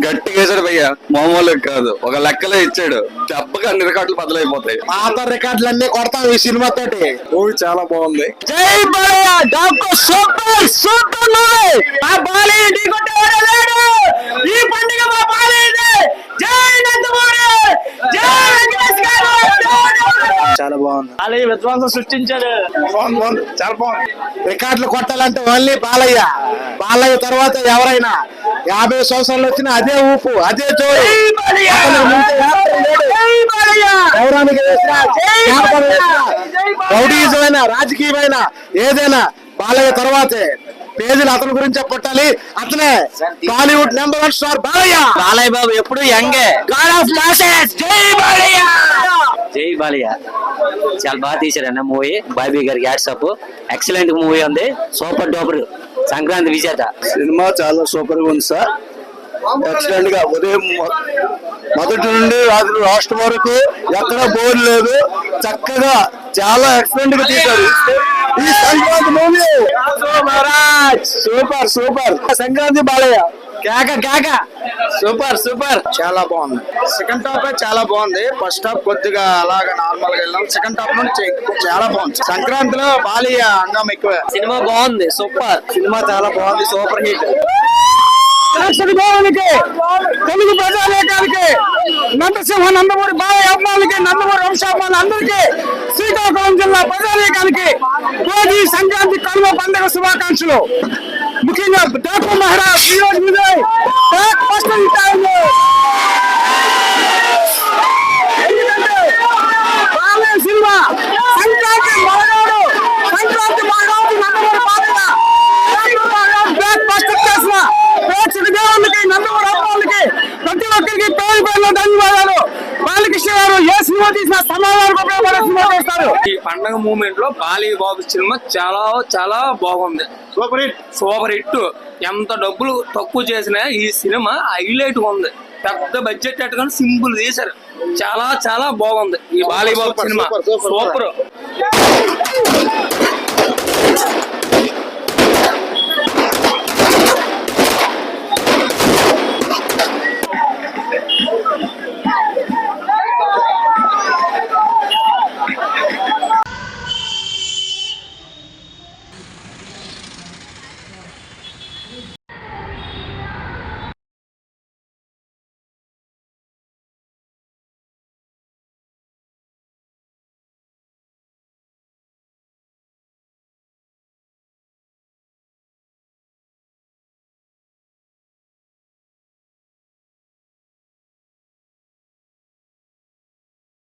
గట్టిగా వేసాడు భయ్య, మామూలు కాదు. ఒక లెక్కలో ఇచ్చాడు, చెప్పక అన్ని రికార్డులు బదులైపోతాయి. పాత రికార్డులన్నీ కొడతాం ఈ సినిమా తోటి. మూవీ చాలా బాగుంది. జై Balayya, doctor super super movie. ఆ బాలయ్య ఢీకొట్టేవాడే లేడు. ఈ పండుగ మా బాలయ్యదే. జై నందమూరి, జై వెంకటేష్ గారు. చాలా బాగుంది. బాలయ్య విధ్వంసం సృష్టించాడు. బాగుంది, చాలా బాగుంది. రికార్డులు కొట్టాలంటే ఓన్లీ బాలయ్య. బాలయ్య తర్వాత ఎవరైనా 50 సంవత్సరాలు వచ్చినా అదే ఊపు, అదే జోరు. రౌడీజమైన, రాజకీయమైన ఏదైనా బాలయ్య తర్వాతే. పేజీలు అతని గురించే పుట్టాలి. అతనే బాలీవుడ్ నంబర్ 1 స్టార్ బాలయ్య. బాలయ్య బాబు ఎప్పుడు యంగే. God of masses. జై బాలయ్య. జై బాలయ్య. చాలా బాగా తీశారన్న మూవీ. బాబీ గారికి హ్యాట్సాప్. ఎక్సలెంట్ మూవీ ఉంది. సూపర్ డూపర్ సంక్రాంతి విజేత. సినిమా చాలా సూపర్ గా ఉంది సార్. ఎక్సలెంట్ గా ఉదయం మొదటి నుండి రాత్రి లాస్ట్ వరకు ఎక్కడ బోర్ లేదు. చక్కగా చాలా ఎక్సలెంట్ గా తీశారు ఈ Sankranti movie. Super super. Sankranti Balayya కేక కేక. Super super. చాలా బాగుంది. సెకండ్ హాఫ్ చాలా బాగుంది. ఫస్ట్ హాఫ్ కొద్దిగా అలాగా నార్మల్ గా వెళ్ళాం. సెకండ్ హాఫ్ నుంచి చాలా బాగుంది. సంక్రాంతిలో బాలయ్య హంగం ఎక్కువ. సినిమా బాగుంది. సూపర్ సినిమా చాలా బాగుంది. Super hit. తెలుగు ప్రజానేకానికి, నందసింహ నందమూరి బాలయ్య అభిమానులకి, నందమూరి వంశాభిమానులు అందరికీ, శ్రీకాకుళం జిల్లా ప్రజానేకానికి భోగి సంక్రాంతి కనుమ పండుగ శుభాకాంక్షలు. ముఖ్యంగా డాకు మహారాజ్ ఈ రోజు విజయ్ ఎందుకంటే బాలయ్య సినిమా సంక్రాంతి మహారాడు, సంక్రాంతి మహారాజు నందమూరి బాలయ్య బ్లాక్ బస్టర్ చేసిన ప్రేక్షక దేవుళ్ళకి, నందమూరి అభిమానులకి, ప్రతి ఒక్కరికి పేరు పేరులో ధన్యవాదాలు. బాలకృష్ణ గారు ఏ సినిమా తీసినా సమాధానం ఉపయోగపడే సినిమా చేస్తారు. ఈ పండగ మూమెంట్ లో బాలయ్య బాబు సినిమా చాలా చాలా బాగుంది. Super hit. Super hit. ఎంత డబ్బులు తక్కువ చేసినా ఈ సినిమా హైలైట్ ఉంది. పెద్ద బడ్జెట్ పెట్టుకొని సింపుల్ తీశారు. చాలా చాలా బాగుంది ఈ బాలయ్య బాబు సినిమా. సూపర్.